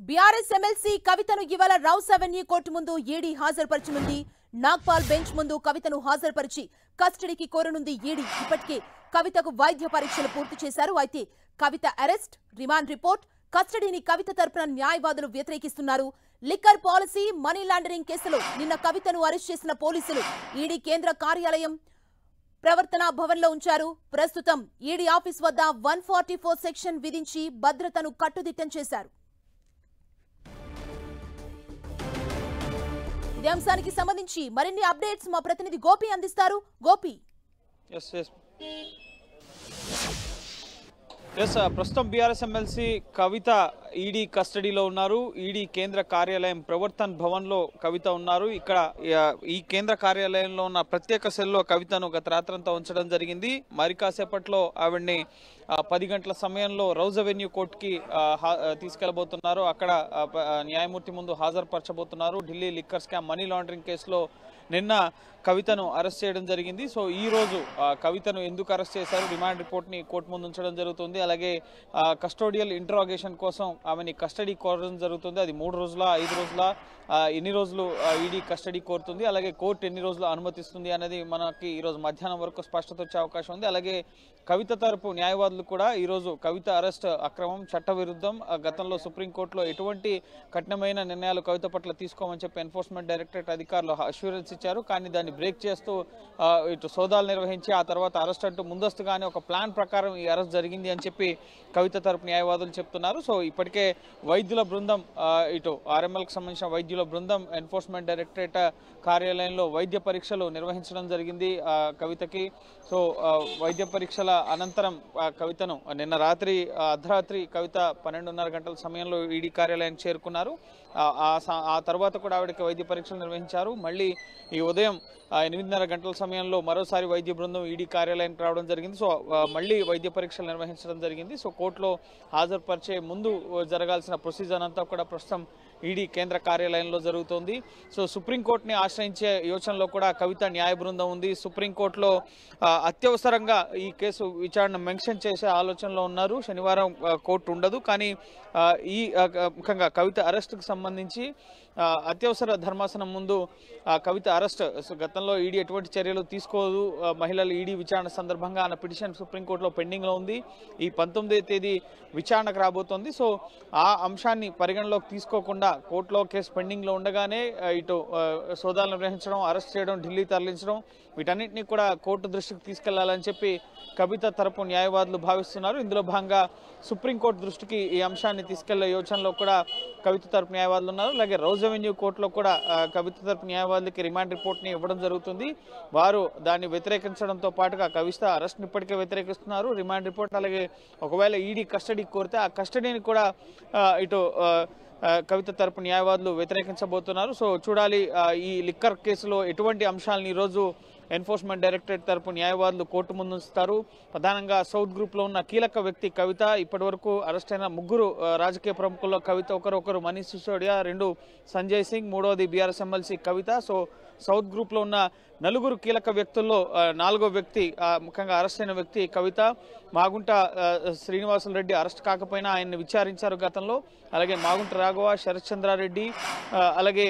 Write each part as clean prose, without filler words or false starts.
BRS MLC కవితను ఇవాళ rows avenue court ముందు ఈడీ హాజరుపరచనుంది. నాగ్పాల్ బెంచ్ ముందు కవితను హాజరుపరిచి కస్టడీకి కోరనుంది ఈడీ. ఇప్పటికే కవితకు వైద్య పరీక్షలు పూర్తి చేశారు. అయితే కవిత అరెస్ట్, రిమాండ్ రిపోర్ట్, కస్టడీని కవిత తరపున న్యాయవాదులు వ్యతిరేకిస్తున్నారు. లిక్కర్ పాలసీ, మనీ లాండరింగ్ కేసులో నిన్న కవితను అరెస్ట్ చేసిన పోలీసులు ఈడీ కేంద్ర కార్యాలయం ప్రవర్తన భవన్ లో ఉంచారు. ప్రస్తుతం ఈడీ ఆఫీస్ వద్ద 144 సెక్షన్ విధించి భద్రతను కట్టుదిట్టం చేశారు. ఇదే అంశానికి సంబంధించి మరిన్ని అప్డేట్స్ మా ప్రతినిధి గోపి అందిస్తారు. గోపి, ప్రస్తుతం బీఆర్ఎస్ ఎమ్మెల్సీ కవిత ఈడీ కస్టడీలో ఉన్నారు. ఈడీ కేంద్ర కార్యాలయం ప్రవర్తన్ భవన్ లో కవిత ఉన్నారు. ఇక్కడ ఈ కేంద్ర కార్యాలయంలో ఉన్న ప్రత్యేక సెల్లో కవితను గత రాత్రంతా ఉంచడం జరిగింది. మరి కాసేపట్లో ఆవిడ్ని 10 గంటల సమయంలో రౌజ్ అవెన్యూ కోర్టుకి తీసుకెళ్లబోతున్నారు. అక్కడ న్యాయమూర్తి ముందు హాజరుపరచబోతున్నారు. Delhi liquor scam, money laundering కేసులో నిన్న కవితను అరెస్ట్ చేయడం జరిగింది. సో ఈ రోజు కవితను ఎందుకు అరెస్ట్ చేశారు, రిమాండ్ రిపోర్ట్ ని కోర్టు ముందు ఉంచడం జరుగుతుంది. అలాగే కస్టోడియల్ ఇంటరాగేషన్ కోసం ఆమెని కస్టడీ కోరడం జరుగుతుంది. అది 3 రోజుల 5 రోజుల ఎన్ని రోజులు ఈడీ కస్టడీ కోరుతుంది, అలాగే కోర్టు ఎన్ని రోజులు అనుమతిస్తుంది అనేది మనకి ఈ రోజు మధ్యాహ్నం వరకు స్పష్టత వచ్చే అవకాశం ఉంది. అలాగే కవిత తరపు న్యాయవాదులు కూడా ఈ రోజు కవిత అరెస్ట్ అక్రమం, చట్టవిరుద్ధం, గతంలో సుప్రీంకోర్టులో ఎటువంటి కఠినమైన నిర్ణయాలు కవిత పట్ల తీసుకోమని చెప్పి ఎన్ఫోర్స్మెంట్ డైరెక్టరేట్ అధికారులు అష్యూరెన్స్ ఇచ్చారు. కానీ దాన్ని బ్రేక్ చేస్తూ ఇటు సోదాలు నిర్వహించి ఆ తర్వాత అరెస్ట్ అంటూ ముందస్తుగానే ఒక ప్లాన్ ప్రకారం ఈ అరెస్ట్ జరిగింది అని చెప్పి కవిత తరపు న్యాయవాదులు చెప్తున్నారు. సో ఇప్పటికే వైద్యుల బృందం, ఇటు ఆర్ఎంఎల్కి సంబంధించిన వైద్యుల బృందం ఎన్ఫోర్స్మెంట్ డైరెక్టరేట్ కార్యాలయంలో వైద్య పరీక్షలు నిర్వహించడం జరిగింది కవితకి. సో వైద్య పరీక్షల అనంతరం కవితను నిన్న రాత్రి అర్ధరాత్రి కవిత 12:30 గంటల సమయంలో ఈడీ కార్యాలయానికి చేరుకున్నారు. ఆ తర్వాత కూడా ఆవిడకి వైద్య పరీక్షలు నిర్వహించారు. మళ్ళీ ఈ ఉదయం 8:30 గంటల సమయంలో మరోసారి వైద్య బృందం ఈడీ కార్యాలయానికి రావడం జరిగింది. సో మళ్ళీ వైద్య పరీక్షలు నిర్వహించడం జరిగింది. సో కోర్టులో హాజరుపరిచే ముందు జరగాల్సిన ప్రొసీజర్ అంతా కూడా ప్రస్తుతం ఈడీ కేంద్ర కార్యాలయంలో జరుగుతోంది. సో సుప్రీంకోర్టుని ఆశ్రయించే యోచనలో కూడా కవిత న్యాయ బృందం ఉంది. సుప్రీంకోర్టులో అత్యవసరంగా ఈ కేసు విచారణ మెన్షన్ చేసే ఆలోచనలో ఉన్నారు. శనివారం కోర్టు ఉండదు, కానీ ఈ ముఖ్యంగా కవిత అరెస్టుకు సంబంధించి అత్యవసర ధర్మాసనం ముందు కవిత అరెస్ట్, గతంలో ఈడీ ఎటువంటి చర్యలు తీసుకోదు, మహిళల ఈడీ విచారణ సందర్భంగా అన్న పిటిషన్ సుప్రీంకోర్టులో పెండింగ్లో ఉంది. ఈ 19వ తేదీ విచారణకు రాబోతోంది. సో ఆ అంశాన్ని పరిగణలోకి తీసుకోకుండా కోర్టులో కేసు పెండింగ్లో ఉండగానే ఇటు సోదాలు నిర్వహించడం, అరెస్ట్ చేయడం, ఢిల్లీ తరలించడం, వీటన్నిటినీ కూడా కోర్టు దృష్టికి తీసుకెళ్లాలని చెప్పి కవిత తరపు న్యాయవాదులు భావిస్తున్నారు. ఇందులో భాగంగా సుప్రీంకోర్టు దృష్టికి ఈ అంశాన్ని తీసుకెళ్లే యోచనలో కూడా కవిత తరపు న్యాయవాదులు ఉన్నారు. అలాగే రౌజ్ అవెన్యూ కోర్టులో కూడా కవిత తరపు న్యాయవాదులకి రిమాండ్ రిపోర్ట్ ని ఇవ్వడం జరుగుతుంది. వారు దాన్ని వ్యతిరేకించడంతో పాటుగా కవిత అరెస్ట్ ఇప్పటికే వ్యతిరేకిస్తున్నారు. రిమాండ్ రిపోర్ట్, అలాగే ఒకవేళ ఈడీ కస్టడీ కోరితే ఆ కస్టడీని కూడా ఇటు కవిత తరపు న్యాయవాదులు వ్యతిరేకించబోతున్నారు. సో చూడాలి ఈ లిక్కర్ కేసులో ఎటువంటి అంశాలను ఈరోజు ఎన్ఫోర్స్మెంట్ డైరెక్టరేట్ తరపు న్యాయవాదులు కోర్టు ముందు ఉంచుతారు. ప్రధానంగా సౌత్ గ్రూప్ లో ఉన్న కీలక వ్యక్తి కవిత. ఇప్పటి వరకు అరెస్ట్ అయిన 3 రాజకీయ ప్రముఖుల్లో కవిత ఒకరు మనీష్ సిసోడియా, 2 సంజయ్ సింగ్, 3వది బీఆర్ఎస్ ఎమ్మెల్సీ కవిత. సో సౌత్ గ్రూప్ లో ఉన్న 4 కీలక వ్యక్తుల్లో 4వ వ్యక్తి, ముఖ్యంగా అరెస్ట్ అయిన వ్యక్తి కవిత. మాగుంట శ్రీనివాసులు రెడ్డి అరెస్ట్ కాకపోయినా ఆయన్ని విచారించారు గతంలో. అలాగే మాగుంట రాఘవ, శరత్ చంద్రారెడ్డి, అలాగే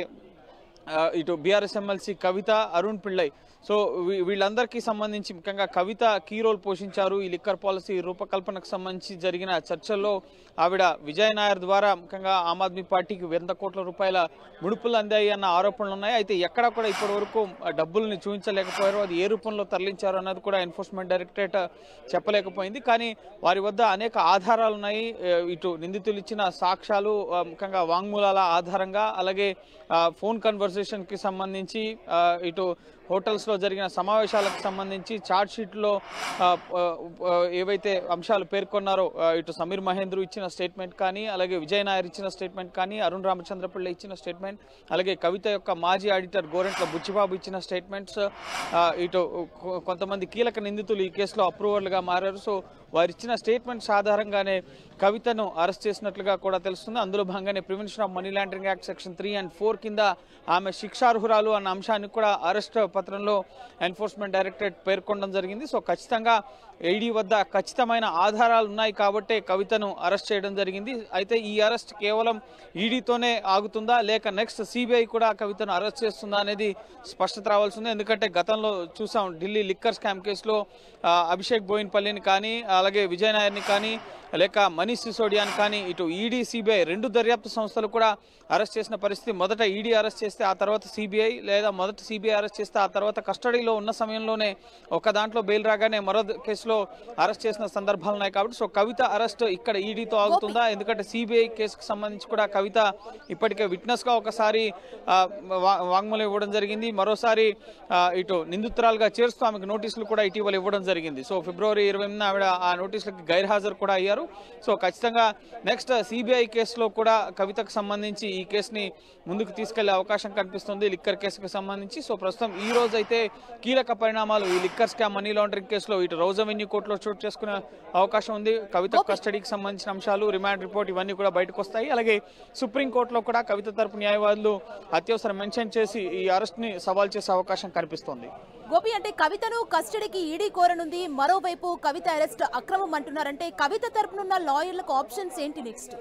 ఇటు బీఆర్ఎస్ ఎమ్మెల్సీ కవిత, అరుణ్ పిళ్ళై. సో వీళ్ళందరికీ సంబంధించి ముఖ్యంగా కవిత కీ రోల్ పోషించారు. ఈ లిక్కర్ పాలసీ రూపకల్పనకు సంబంధించి జరిగిన చర్చల్లో ఆవిడ విజయ్ నాయర్ ద్వారా ముఖ్యంగా ఆమ్ ఆద్మీ పార్టీకి 100 కోట్ల రూపాయల ముడుపులు అందాయి అన్న ఆరోపణలు ఉన్నాయి. అయితే ఎక్కడ కూడా ఇప్పటి వరకు డబ్బుల్ని చూపించలేకపోయారు. అది ఏ రూపంలో తరలించారు అన్నది కూడా ఎన్ఫోర్స్మెంట్ డైరెక్టరేట్ చెప్పలేకపోయింది. కానీ వారి వద్ద అనేక ఆధారాలు ఉన్నాయి. ఇటు నిందితులు ఇచ్చిన సాక్ష్యాలు, ముఖ్యంగా వాంగ్మూలాల ఆధారంగా, అలాగే ఫోన్ కన్వర్సేషన్ కి సంబంధించి, ఇటు హోటల్స్ లో జరిగిన సమావేశాలకు సంబంధించి చార్జ్ షీట్ లో ఏవైతే అంశాలు పేర్కొన్నారో, ఇటు సమీర్ మహేంద్రు ఇచ్చిన స్టేట్మెంట్ కానీ, అలాగే విజయ్ నాయర్ ఇచ్చిన స్టేట్మెంట్ కానీ, అరుణ్ రామచంద్రపిళ్ళ ఇచ్చిన స్టేట్మెంట్, అలాగే కవిత యొక్క మాజీ ఆడిటర్ గోరెంట్ల బుచ్చిబాబు ఇచ్చిన స్టేట్మెంట్స్, ఇటు కొంతమంది కీలక నిందితులు ఈ కేసులో అప్రూవర్లుగా మారారు. సో వారు ఇచ్చిన స్టేట్మెంట్స్ ఆధారంగానే కవితను అరెస్ట్ చేసినట్లుగా కూడా తెలుస్తుంది. అందులో భాగంగానే prevention of money laundering act section 3 and 4 కింద ఆమె శిక్షార్హురాలు అన్న అంశాన్ని కూడా అరెస్ట్ పత్రంలో ఎన్ఫోర్స్మెంట్ డైరెక్టరేట్ పేర్కొనడం జరిగింది. సో ఖచ్చితంగా ఈడీ వద్ద ఖచ్చితమైన ఆధారాలు ఉన్నాయి కాబట్టే కవితను అరెస్ట్ చేయడం జరిగింది. అయితే ఈ అరెస్ట్ కేవలం ఈడీతోనే ఆగుతుందా లేక నెక్స్ట్ సిబిఐ కూడా కవితను అరెస్ట్ చేస్తుందా అనేది స్పష్టత రావాల్సింది. ఎందుకంటే గతంలో చూసాం ఢిల్లీ లిక్కర్ స్కామ్ కేసులో అభిషేక్ బోయిన్పల్లిని కానీ అలాగే విజయ్ నాయర్ని కానీ లేక మనీష్ సిసోడియాని కానీ ఇటు ఈడీ సిబిఐ రెండు దర్యాప్తు సంస్థలు కూడా అరెస్ట్ చేసిన పరిస్థితి. మొదట ఈడీ అరెస్ట్ చేస్తే ఆ తర్వాత సిబిఐ, లేదా మొదట సిబిఐ అరెస్ట్ చేస్తే ఆ తర్వాత కస్టడీలో ఉన్న సమయంలోనే ఒక దాంట్లో బెయిల్ రాగానే మరో కేసులో అరెస్ట్ చేసిన సందర్భాలు ఉన్నాయి. కాబట్టి సో కవిత అరెస్ట్ ఇక్కడ ఈడీతో ఆగుతుందా? ఎందుకంటే సిబిఐ కేసుకు సంబంధించి కూడా కవిత ఇప్పటికే విట్నెస్గా ఒకసారి వాంగ్మూలం ఇవ్వడం జరిగింది, మరోసారి ఇటు నిందితురాలుగా చేరుస్తూ ఆమెకు నోటీసులు కూడా ఇటీవల ఇవ్వడం జరిగింది. సో ఫిబ్రవరి 20న ఆవిడ ఆ నోటీసులకు గైర్హాజరు కూడా అయ్యారు. సో ఖచ్చితంగా నెక్స్ట్ సిబిఐ కేసులో కూడా కవితకు సంబంధించి ఈ కేసుని ముందుకు తీసుకెళ్లే అవకాశం కనిపిస్తుంది లిక్కర్ కేసుకు సంబంధించి. సో ప్రస్తుతం ఈ రోజు అయితే కీలక పరిణామాలు ఈ లిక్కర్ స్కామ్ మనీ లాండరింగ్ కేసులో ఇటు రౌజ్ అవెన్యూ కోర్టులో చోటు చేసుకునే అవకాశం ఉంది. కవిత కస్టడీకి సంబంధించిన అంశాలు, రిమాండ్ రిపోర్ట్ ఇవన్నీ కూడా బయటకు వస్తాయి. అలాగే సుప్రీంకోర్టులో కూడా కవిత తరపు న్యాయవాదులు అత్యవసరం మెన్షన్ చేసి ఈ అరెస్ట్ ని సవాల్ చేసే అవకాశం కనిపిస్తోంది. గోపి, అంటే కవితను కస్టడీకి ఈడీ కోరనుంది, మరోవైపు కవిత అరెస్ట్ అక్రమం అంటున్నారంటే కవిత తరపునున్న లాయర్లకు ఆప్షన్స్ ఏంటి నెక్స్ట్?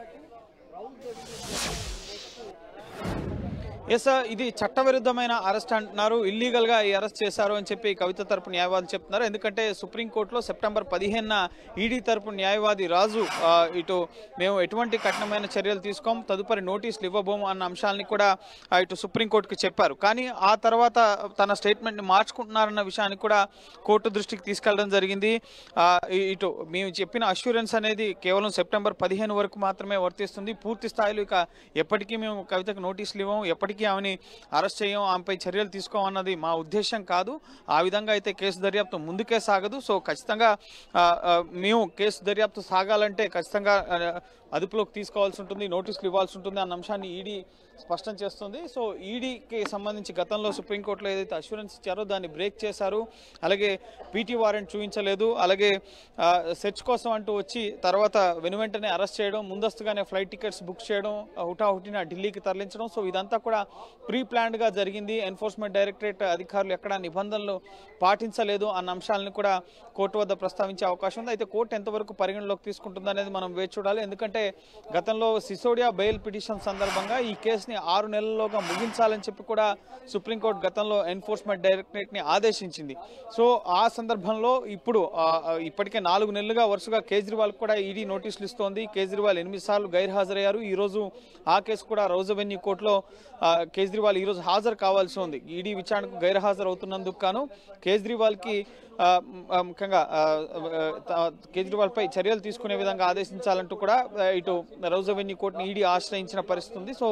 ఎస్, ఇది చట్టవిరుద్ధమైన అరెస్ట్ అంటున్నారు. ఇల్లీగల్ గా ఈ అరెస్ట్ చేశారు అని చెప్పి కవిత తరపు న్యాయవాది చెప్తున్నారు. ఎందుకంటే సుప్రీంకోర్టులో సెప్టెంబర్ 15న ఈడీ తరపు న్యాయవాది రాజు ఇటు మేము ఎటువంటి కఠినమైన చర్యలు తీసుకోం, తదుపరి నోటీసులు ఇవ్వబోము అన్న అంశాలని కూడా ఇటు సుప్రీంకోర్టుకి చెప్పారు. కానీ ఆ తర్వాత తన స్టేట్మెంట్ ని మార్చుకుంటున్నారన్న విషయాన్ని కూడా కోర్టు దృష్టికి తీసుకెళ్లడం జరిగింది. ఇటు మేము చెప్పిన అష్యూరెన్స్ అనేది కేవలం సెప్టెంబర్ 15 వరకు మాత్రమే వర్తిస్తుంది. పూర్తి స్థాయిలో ఇక ఎప్పటికీ మేము కవితకు నోటీసులు ఇవ్వం, ఎప్పటికీ ఆమెని అరెస్ట్ చేయం, ఆమెపై చర్యలు తీసుకోమన్నది మా ఉద్దేశం కాదు. ఆ విధంగా అయితే కేసు దర్యాప్తు ముందుకే సాగదు. సో ఖచ్చితంగా మేము కేసు దర్యాప్తు సాగాలంటే ఖచ్చితంగా అదుపులోకి తీసుకోవాల్సి ఉంటుంది, నోటీసులు ఇవ్వాల్సి ఉంటుంది అన్న అంశాన్ని ఈడీ స్పష్టం చేస్తుంది. సో ఈడీకి సంబంధించి గతంలో సుప్రీంకోర్టులో ఏదైతే అష్యూరెన్స్ ఇచ్చారో దాన్ని బ్రేక్ చేశారు. అలాగే పీటీ వారెంట్ చూపించలేదు, అలాగే సెర్చ్ కోసం అంటూ వచ్చి తర్వాత వెనువెంటనే అరెస్ట్ చేయడం, ముందస్తుగానే ఫ్లైట్ టికెట్స్ బుక్ చేయడం, హుటాహుటిన ఢిల్లీకి తరలించడం. సో ఇదంతా కూడా ప్రీ ప్లాన్డ్గా జరిగింది. ఎన్ఫోర్స్మెంట్ డైరెక్టరేట్ అధికారులు ఎక్కడా నిబంధనలు పాటించలేదు అన్న అంశాలను కూడా కోర్టు వద్ద ప్రస్తావించే అవకాశం ఉంది. అయితే కోర్టు ఎంతవరకు పరిగణలోకి తీసుకుంటుంది అనేది మనం వేచి చూడాలి. ఎందుకంటే గతంలో సిసోడియా బెయిల్ పిటిషన్ సందర్భంగా ఈ కేసుని 6 నెలల్లోగా ముగించాలని చెప్పి కూడా సుప్రీంకోర్టు గతంలో ఎన్ఫోర్స్మెంట్ డైరెక్టరేట్ ని ఆదేశించింది. సో ఆ సందర్భంలో ఇప్పటికే 4 నెలలుగా వరుసగా కేజ్రీవాల్ కూడా ఈడీ నోటీసులు ఇస్తోంది. కేజ్రీవాల్ 8 సార్లు గైర్హాజరయ్యారు. ఈ రోజు ఆ కేసు కూడా రౌజ్ అవెన్యూ కోర్టులో కేజ్రీవాల్ ఈ రోజు హాజరు కావాల్సి ఉంది. ఈడీ విచారణకు గైర్హాజరు అవుతున్నందుకు గాను కేజ్రీవాల్కి ముఖ్యంగా కేజ్రీవాల్ పై చర్యలు తీసుకునే విధంగా ఆదేశించాలంటూ కూడా ఇటు రౌజ్ అవెన్యూ కోర్టుని ఈడీ ఆశ్రయించిన పరిస్థితి ఉంది. సో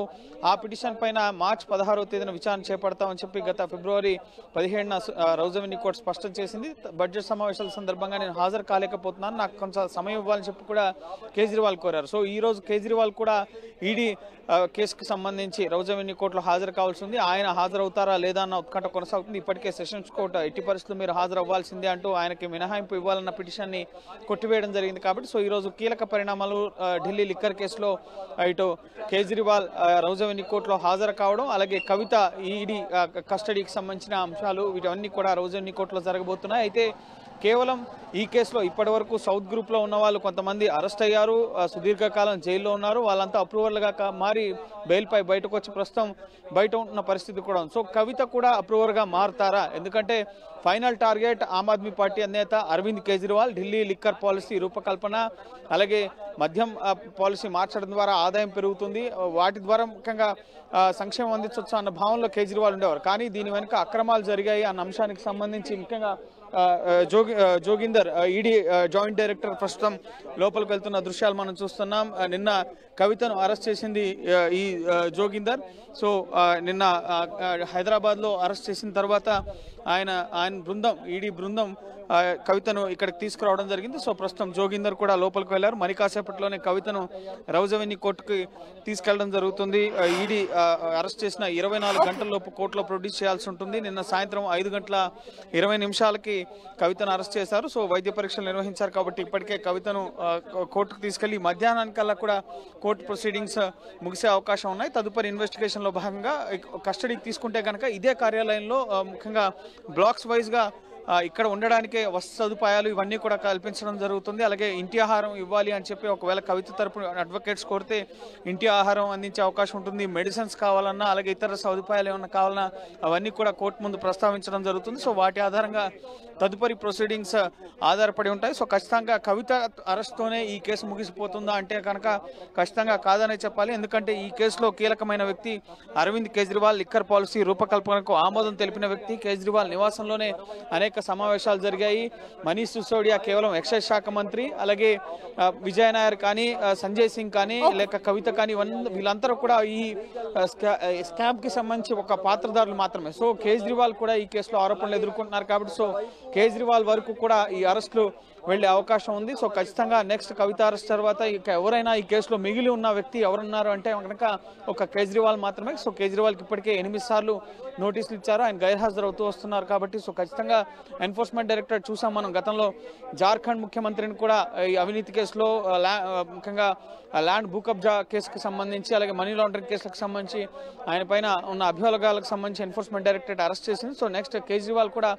ఆ పిటిషన్ పైన మార్చి 16వ తేదీన విచారణ చేపడతామని చెప్పి గత ఫిబ్రవరి 17న రౌజ్ అవెన్యూ కోర్టు స్పష్టం చేసింది. బడ్జెట్ సమావేశాల సందర్భంగా నేను హాజరు కాలేకపోతున్నాను, నాకు కొంత సమయం ఇవ్వాలని చెప్పి కూడా కేజ్రీవాల్ కోరారు. సో ఈ రోజు కేజ్రీవాల్ కూడా ఈడీ కేసుకు సంబంధించి రౌజ్ అవెన్యూ కోర్టులో హాజరు కావాల్సి ఉంది. ఆయన హాజరవుతారా లేదా అన్న ఉత్కంఠ కొనసాగుతుంది. ఇప్పటికే సెషన్స్ కోర్టు ఎట్టి పరిస్థితులు మీరు హాజరు అవ్వాల్సిందే అంటూ ఆయనకి మినహాయింపు ఇవ్వాలన్న పిటిషన్ ని కొట్టివేయడం జరిగింది. కాబట్టి సో ఈ రోజు కీలక పరిణామాలు ఢిల్లీ లిక్కర్ కేసులో ఇటు కేజ్రీవాల్ రౌజ్ అవెన్యూ కోర్టులో హాజరు కావడం, అలాగే కవిత ఈడీ కస్టడీకి సంబంధించిన అంశాలు వీటన్నీ కూడా రౌజ్ అవెన్యూ కోర్టులో జరగబోతున్నాయి. అయితే కేవలం ఈ కేసులో ఇప్పటి వరకు సౌత్ గ్రూప్ లో ఉన్న వాళ్ళు కొంతమంది అరెస్ట్ అయ్యారు, సుదీర్ఘకాలం జైల్లో ఉన్నారు. వాళ్ళంతా అప్రూవర్లుగా మారి బెయిల్ పై బయటకు వచ్చి ప్రస్తుతం బయట ఉన్న పరిస్థితి కూడా ఉంది. సో కవిత కూడా అప్రూవర్ గా మారుతారా? ఎందుకంటే final target Aam Aadmi party అధినేత అరవింద్ కేజ్రీవాల్. ఢిల్లీ లిక్కర్ పాలసీ రూపకల్పన, అలాగే మద్యం పాలసీ మార్చడం ద్వారా ఆదాయం పెరుగుతుంది, వాటి ద్వారా ముఖ్యంగా సంక్షేమం అందించవచ్చు అన్న భావనలో కేజ్రీవాల్ ఉండేవారు. కానీ దీని వెనుక అక్రమాలు జరిగాయి అన్న అంశానికి సంబంధించి ముఖ్యంగా జోగిందర్ ఈడీ జాయింట్ డైరెక్టర్ ప్రస్తుతం లోపలికి వెళ్తున్న దృశ్యాలు మనం చూస్తున్నాం. నిన్న కవితను అరెస్ట్ చేసింది ఈ జోగిందర్. సో నిన్న హైదరాబాద్లో అరెస్ట్ చేసిన తర్వాత ఆయన బృందం, ఈడీ బృందం కవితను ఇక్కడికి తీసుకురావడం జరిగింది. సో ప్రస్తుతం జోగిందర్ కూడా లోపలికి వెళ్లారు. మరి కాసేపట్లోనే కవితను రౌజ్ అవెన్యూ కోర్టుకి తీసుకెళ్లడం జరుగుతుంది. ఈడీ అరెస్ట్ చేసిన 24 గంటల్లోపు కోర్టులో ప్రొడ్యూస్ చేయాల్సి ఉంటుంది. నిన్న సాయంత్రం 5:20 కవితను అరెస్ట్ చేశారు. సో వైద్య పరీక్షలు నిర్వహించారు కాబట్టి ఇప్పటికే కవితను కోర్టుకు తీసుకెళ్లి మధ్యాహ్నానికల్లా కూడా కోర్టు ప్రొసీడింగ్స్ ముగిసే అవకాశం ఉన్నాయి. తదుపరి ఇన్వెస్టిగేషన్ లో భాగంగా కస్టడీకి తీసుకుంటే కనుక ఇదే కార్యాలయంలో ముఖ్యంగా బ్లాక్స్ వైజ్ గా ఇక్కడ ఉండడానికి వసతి సదుపాయాలు ఇవన్నీ కూడా కల్పించడం జరుగుతుంది. అలాగే ఇంటి ఆహారం ఇవ్వాలి అని చెప్పి ఒకవేళ కవిత తరపున అడ్వకేట్స్ కోరితే ఇంటి ఆహారం అందించే అవకాశం ఉంటుంది. మెడిసిన్స్ కావాలన్నా అలాగే ఇతర సదుపాయాలు ఏమన్నా కావాలన్నా అవన్నీ కూడా కోర్టు ముందు ప్రస్తావించడం జరుగుతుంది. సో వాటి ఆధారంగా తదుపరి ప్రొసీడింగ్స్ ఆధారపడి ఉంటాయి. సో ఖచ్చితంగా కవిత అరెస్ట్తోనే ఈ కేసు ముగిసిపోతుందా అంటే కనుక ఖచ్చితంగా కాదనే చెప్పాలి. ఎందుకంటే ఈ కేసులో కీలకమైన వ్యక్తి అరవింద్ కేజ్రీవాల్. లిక్కర్ పాలసీ రూపకల్పనకు ఆమోదం తెలిపిన వ్యక్తి. కేజ్రీవాల్ నివాసంలోనే అనేక సమావేశాలు జరిగాయి. మనీష్ సిసోడియా కేవలం ఎక్సైజ్ శాఖ మంత్రి, అలాగే విజయ్ నాయర్ కానీ సంజయ్ సింగ్ కానీ లేక కవిత కానీ వీళ్ళందరూ కూడా ఈ స్కామ్ కి సంబంధించి ఒక పాత్రధారులు మాత్రమే. సో కేజ్రీవాల్ కూడా ఈ కేసులో ఆరోపణలు ఎదుర్కొంటున్నారు కాబట్టి సో కేజ్రీవాల్ వరకు కూడా ఈ అరెస్టులు వెళ్లే అవకాశం ఉంది. సో ఖచ్చితంగా నెక్స్ట్ కవిత అరెస్ట్ తర్వాత ఇక ఎవరైనా ఈ కేసులో మిగిలి ఉన్న వ్యక్తి ఎవరున్నారు అంటే కనుక ఒక కేజ్రీవాల్ మాత్రమే. సో కేజ్రీవాల్కి ఇప్పటికే 8 సార్లు నోటీసులు ఇచ్చారు. ఆయన గైర్హాజరు అవుతూ వస్తున్నారు కాబట్టి సో ఖచ్చితంగా ఎన్ఫోర్స్మెంట్ డైరెక్టరేట్ చూసాం మనం గతంలో జార్ఖండ్ ముఖ్యమంత్రిని కూడా ఈ అవినీతి కేసులో ముఖ్యంగా ల్యాండ్ భూ కబ్జా కేసుకు సంబంధించి అలాగే మనీ లాండరింగ్ కేసులకు సంబంధించి ఆయన పైన ఉన్న అభియోగాలకు సంబంధించి ఎన్ఫోర్స్మెంట్ డైరెక్టరేట్ అరెస్ట్ చేసింది. సో నెక్స్ట్ కేజ్రీవాల్ కూడా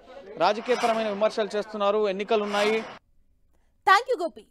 రాజకీయపరమైన విమర్శలు చేస్తున్నారు. ఎన్నికలు ఉన్నాయి. Thank you Gopi.